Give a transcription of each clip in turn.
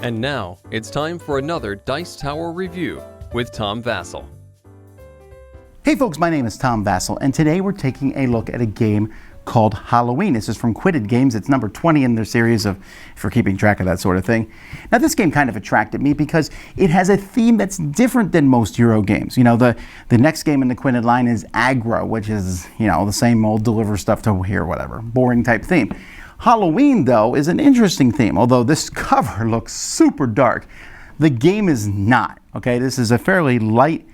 And now, it's time for another Dice Tower review with Tom Vasel. Hey folks, my name is Tom Vasel, and today we're taking a look at a game called Halloween. This is from Quined Games. It's number 20 in their series of, if you're keeping track of that sort of thing. Now this game kind of attracted me because it has a theme that's different than most Euro games. You know, the next game in the Quined line is aggro, which is, you know, the same old deliver stuff to here, whatever, boring type theme. Halloween, though, is an interesting theme, although this cover looks super dark. The game is not, okay? This is a fairly light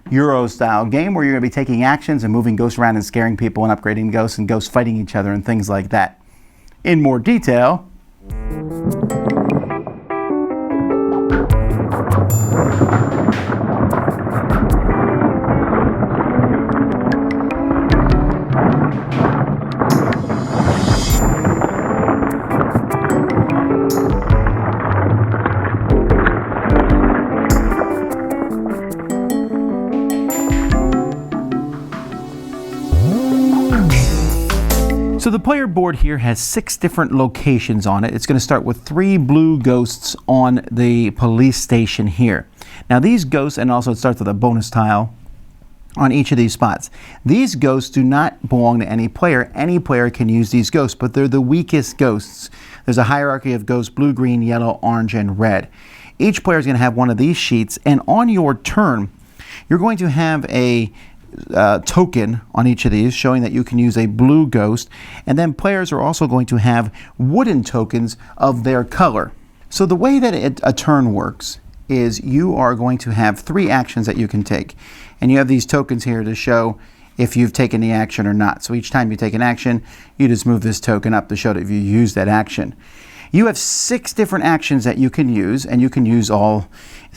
Euro-style game where you're going to be taking actions and moving ghosts around and scaring people and upgrading ghosts and ghosts fighting each other and things like that. In more detail, so the player board here has 6 different locations on it. It's going to start with 3 blue ghosts on the police station here. Now these ghosts, and also it starts with a bonus tile on each of these spots. These ghosts do not belong to any player. Any player can use these ghosts, but they're the weakest ghosts. There's a hierarchy of ghosts: blue, green, yellow, orange, and red. Each player is going to have one of these sheets, and on your turn, you're going to have a token on each of these showing that you can use a blue ghost, and then players are also going to have wooden tokens of their color. So the way that a turn works is you are going to have 3 actions that you can take, and you have these tokens here to show if you've taken the action or not. So each time you take an action, you just move this token up to show that you used that action. You have 6 different actions that you can use, and you can use all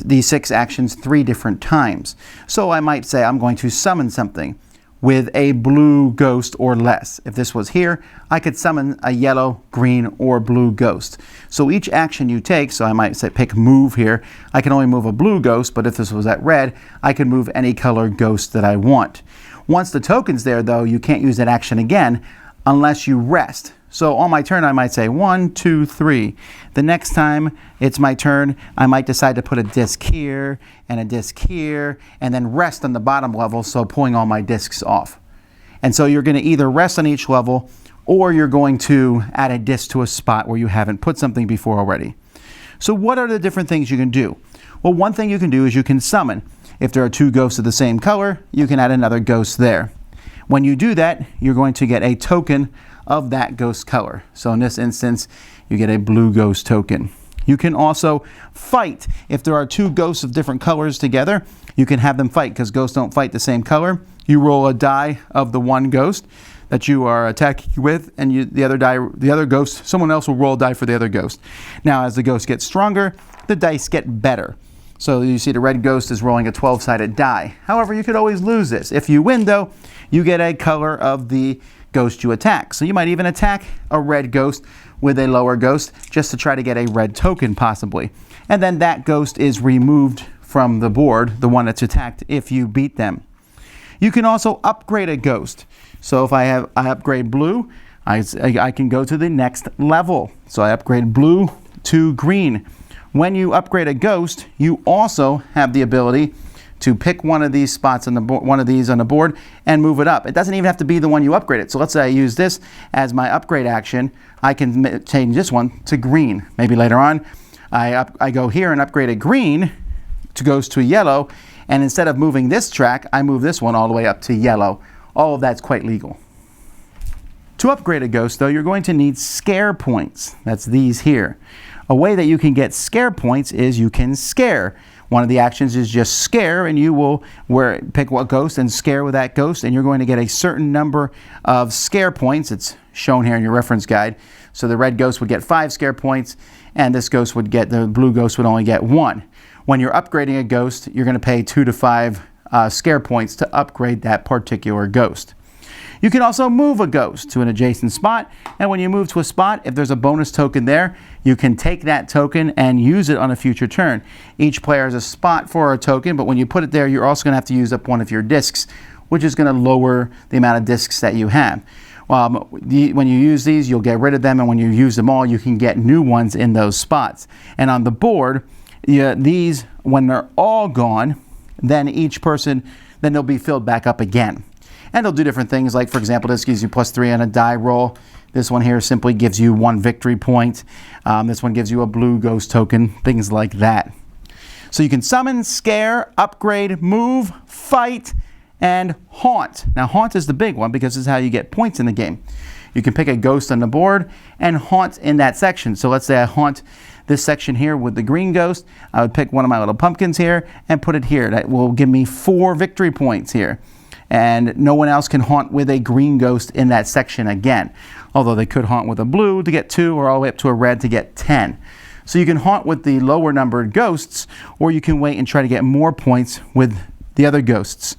these 6 actions 3 different times. So I might say I'm going to summon something with a blue ghost or less. If this was here, I could summon a yellow, green, or blue ghost. So each action you take, so I might say pick move here, I can only move a blue ghost, but if this was at red, I can move any color ghost that I want. Once the token's there though, you can't use that action again unless you rest. So on my turn, I might say 1, 2, 3. The next time it's my turn, I might decide to put a disc here and a disc here, and then rest on the bottom level, so pulling all my discs off. And so you're going to either rest on each level, or you're going to add a disc to a spot where you haven't put something before already. So what are the different things you can do? Well, one thing you can do is you can summon. If there are 2 ghosts of the same color, you can add another ghost there. When you do that, you're going to get a token of that ghost color. So in this instance, you get a blue ghost token. You can also fight. If there are 2 ghosts of different colors together, you can have them fight, because ghosts don't fight the same color. You roll a die of the one ghost that you are attacking with, and the other ghost, someone else will roll a die for the other ghost. Now, as the ghost gets stronger, the dice get better. So you see the red ghost is rolling a 12-sided die. However, you could always lose this. If you win, though, you get a color of the ghost you attack. So you might even attack a red ghost with a lower ghost just to try to get a red token possibly. And then that ghost is removed from the board, the one that's attacked, if you beat them. You can also upgrade a ghost. So if I upgrade blue, I can go to the next level. So I upgrade blue to green. When you upgrade a ghost, you also have the ability to pick one of these spots on the one of these on the board and move it up. It doesn't even have to be the one you upgraded. So let's say I use this as my upgrade action. I can change this one to green. Maybe later on, I go here and upgrade a green goes to yellow, and instead of moving this track, I move this one all the way up to yellow. All of that's quite legal. To upgrade a ghost, though, you're going to need scare points. That's these here. A way that you can get scare points is you can scare. One of the actions is just scare, and you will pick what ghost and scare with that ghost, and you're going to get a certain number of scare points. It's shown here in your reference guide. So the red ghost would get 5 scare points, and this ghost would get, the blue ghost would only get 1. When you're upgrading a ghost, you're going to pay 2 to 5 scare points to upgrade that particular ghost. You can also move a ghost to an adjacent spot, and when you move to a spot, if there's a bonus token there, you can take that token and use it on a future turn. Each player has a spot for a token, but when you put it there, you're also going to have to use up one of your discs, which is going to lower the amount of discs that you have. When you use these, you'll get rid of them, and when you use them all, you can get new ones in those spots. And on the board, these, when they're all gone, then each person, then they'll be filled back up again. And they'll do different things, like, for example, this gives you +3 on a die roll. This one here simply gives you 1 victory point. This one gives you a blue ghost token, things like that. So you can summon, scare, upgrade, move, fight, and haunt. Now, haunt is the big one because this is how you get points in the game. You can pick a ghost on the board and haunt in that section. So let's say I haunt this section here with the green ghost. I would pick one of my little pumpkins here and put it here. That will give me 4 victory points here. And no one else can haunt with a green ghost in that section again. Although they could haunt with a blue to get 2, or all the way up to a red to get 10. So you can haunt with the lower numbered ghosts, or you can wait and try to get more points with the other ghosts.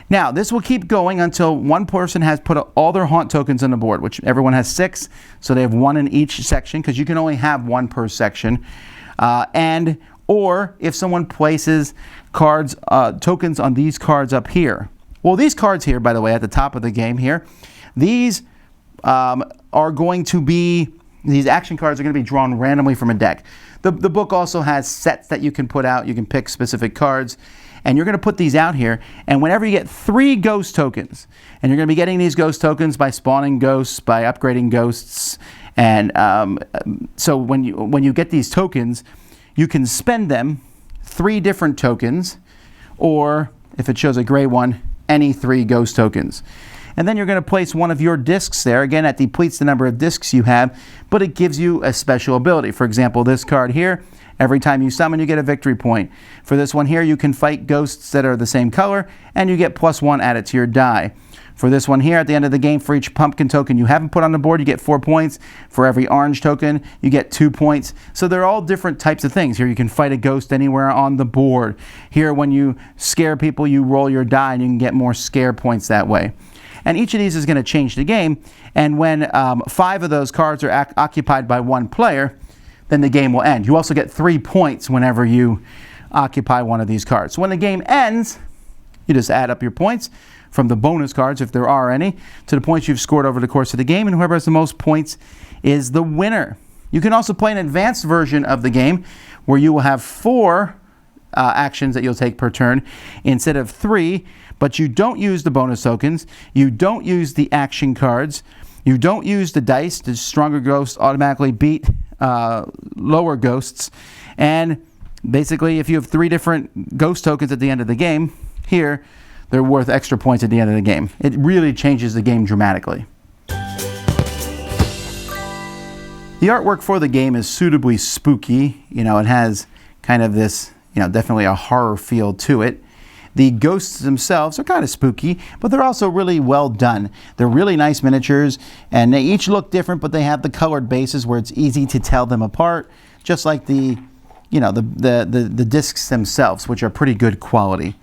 Now, this will keep going until one person has put all their haunt tokens on the board, which everyone has 6, so they have 1 in each section, because you can only have 1 per section. Or if someone places cards, tokens on these cards up here. Well, these cards here, by the way, at the top of the game here, these are going to be, these action cards are going to be drawn randomly from a deck. The book also has sets that you can put out. You can pick specific cards. And you're going to put these out here, and whenever you get 3 ghost tokens, and you're going to be getting these ghost tokens by spawning ghosts, by upgrading ghosts, and so when you get these tokens, you can spend them 3 different tokens, or if it shows a gray one, any 3 ghost tokens. And then you're going to place one of your discs there. Again, that depletes the number of discs you have, but it gives you a special ability. For example, this card here, every time you summon, you get a victory point. For this one here, you can fight ghosts that are the same color, and you get +1 added to your die. For this one here, at the end of the game, for each pumpkin token you haven't put on the board, you get 4 points. For every orange token, you get 2 points. So they're all different types of things. Here you can fight a ghost anywhere on the board. Here, when you scare people, you roll your die, and you can get more scare points that way. And each of these is going to change the game. And when 5 of those cards are occupied by 1 player, then the game will end. You also get 3 points whenever you occupy one of these cards. So when the game ends, you just add up your points from the bonus cards, if there are any, to the points you've scored over the course of the game, and whoever has the most points is the winner. You can also play an advanced version of the game where you will have 4 actions that you'll take per turn instead of 3, but you don't use the bonus tokens, you don't use the action cards, you don't use the dice. The stronger ghosts automatically beat lower ghosts, and basically if you have 3 different ghost tokens at the end of the game, here they're worth extra points at the end of the game. It really changes the game dramatically. The artwork for the game is suitably spooky. You know, it has kind of this, definitely a horror feel to it. The ghosts themselves are kind of spooky, but they're also really well done. They're really nice miniatures, and they each look different, but they have the colored bases where it's easy to tell them apart, just like the discs themselves, which are pretty good quality.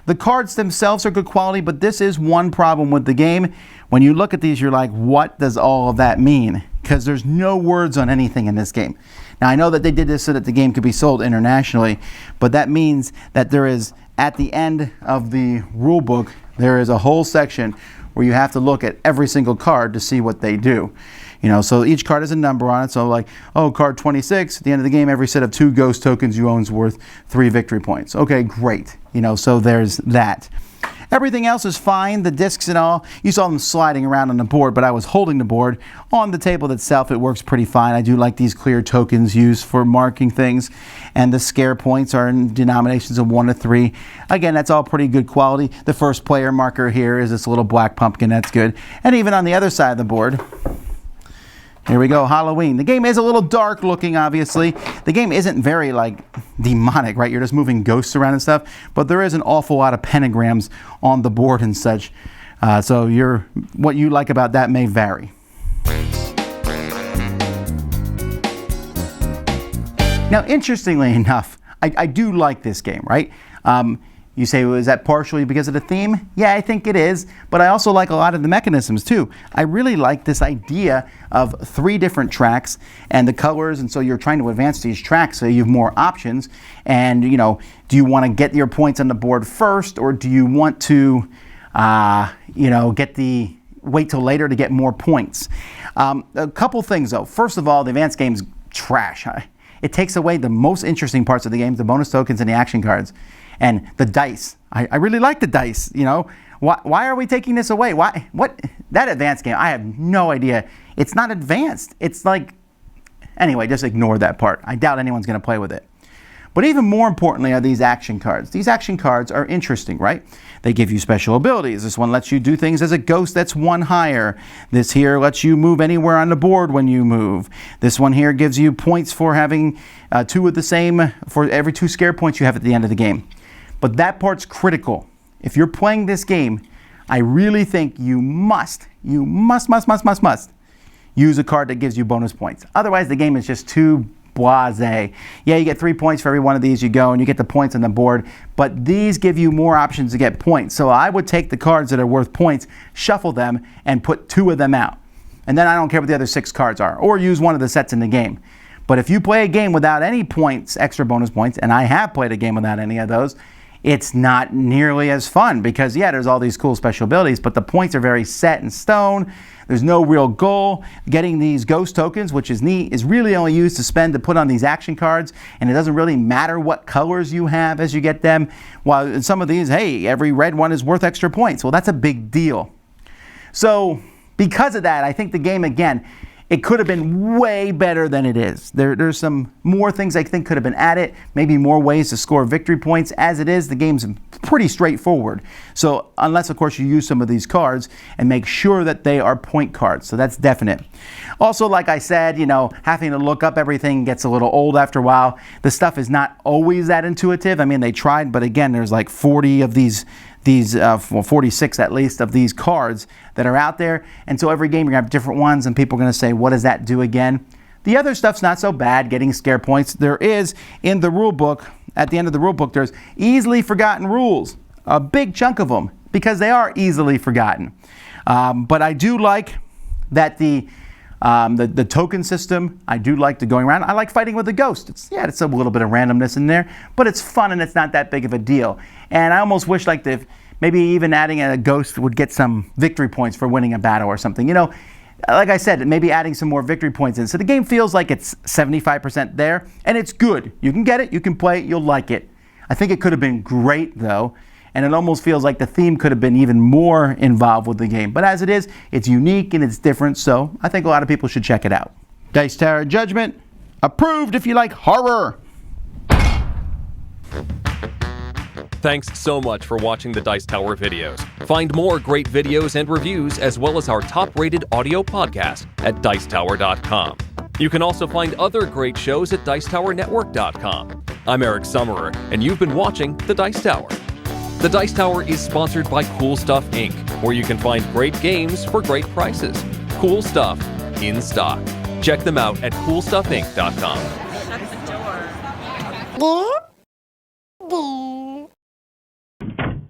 The cards themselves are good quality, but this is one problem with the game. When you look at these, you're like, what does all of that mean? Because there's no words on anything in this game. Now, I know that they did this so that the game could be sold internationally, but that means that there is, at the end of the rule book, there is a whole section where you have to look at every single card to see what they do. So each card has a number on it. So like, card 26, at the end of the game, every set of 2 ghost tokens you own is worth 3 victory points. Okay, great. So there's that. Everything else is fine, the discs and all. You saw them sliding around on the board, but I was holding the board. On the table itself, it works pretty fine. I do like these clear tokens used for marking things, and the scare points are in denominations of 1 to 3. Again, that's all pretty good quality. The first player marker here is this little black pumpkin, that's good. And even on the other side of the board, here we go, Halloween. The game is a little dark looking, obviously. The game isn't very, demonic, right? You're just moving ghosts around and stuff. But there is an awful lot of pentagrams on the board and such. So what you like about that may vary. Now, interestingly enough, I do like this game, right? You say, well, is that partially because of the theme? Yeah, I think it is, but I also like a lot of the mechanisms too. I really like this idea of 3 different tracks and the colors, and so you're trying to advance these tracks so you have more options. And do you want to get your points on the board first, or do you want to get the wait till later to get more points. A couple things though. First of all, the advanced game's trash. It takes away the most interesting parts of the game, the bonus tokens and the action cards. And the dice. I really like the dice, you know. Why are we taking this away? Why? What? That advanced game, I have no idea. It's not advanced. It's like, anyway, just ignore that part. I doubt anyone's going to play with it. But even more importantly are these action cards. These action cards are interesting, right? They give you special abilities. This one lets you do things as a ghost that's one higher. This here lets you move anywhere on the board when you move. This one here gives you points for having two of the same for every 2 scare points you have at the end of the game. But that part's critical. If you're playing this game, I really think you must use a card that gives you bonus points. Otherwise, the game is just too blasé. Yeah, you get 3 points for every one of these you go, and you get the points on the board, but these give you more options to get points. So I would take the cards that are worth points, shuffle them, and put 2 of them out. And then I don't care what the other 6 cards are, or use one of the sets in the game. But if you play a game without any points, extra bonus points, and I have played a game without any of those, it's not nearly as fun because, yeah, there's all these cool special abilities, but the points are very set in stone. There's no real goal. Getting these ghost tokens, which is neat, is really only used to spend to put on these action cards, and it doesn't really matter what colors you have as you get them. While in some of these, hey, every red one is worth extra points. Well, that's a big deal. So because of that, I think the game, again, it could have been way better than it is. There's some more things I think could have been added, maybe more ways to score victory points. As it is, the game's pretty straightforward. So unless, of course, you use some of these cards and make sure that they are point cards. So that's definite. Also, like I said, you know, having to look up everything gets a little old after a while. The stuff is not always that intuitive. I mean, they tried, but again, there's like 40 of these 46 at least of these cards that are out there, and so every game you're gonna have different ones, and people are gonna say, what does that do again? The other stuff's not so bad, getting scare points. There is in the rule book, at the end of the rule book, there's easily forgotten rules, a big chunk of them, because they are easily forgotten. But I do like that the token system, I do like the going around. I like fighting with a ghost. It's a little bit of randomness in there, but it's fun and it's not that big of a deal. And I almost wish like maybe even adding a ghost would get some victory points for winning a battle or something. You know, like I said, maybe adding some more victory points in. So the game feels like it's 75% there, and it's good. You can get it, you can play it, you'll like it. I think it could have been great though, and it almost feels like the theme could have been even more involved with the game. But as it is, it's unique and it's different, so I think a lot of people should check it out. Dice Tower Judgment, approved if you like horror. Thanks so much for watching the Dice Tower videos. Find more great videos and reviews, as well as our top-rated audio podcast at Dicetower.com. You can also find other great shows at Dicetowernetwork.com. I'm Eric Summerer, and you've been watching The Dice Tower. The Dice Tower is sponsored by Cool Stuff Inc., where you can find great games for great prices. Cool stuff in stock. Check them out at CoolStuffInc.com. Shut the door.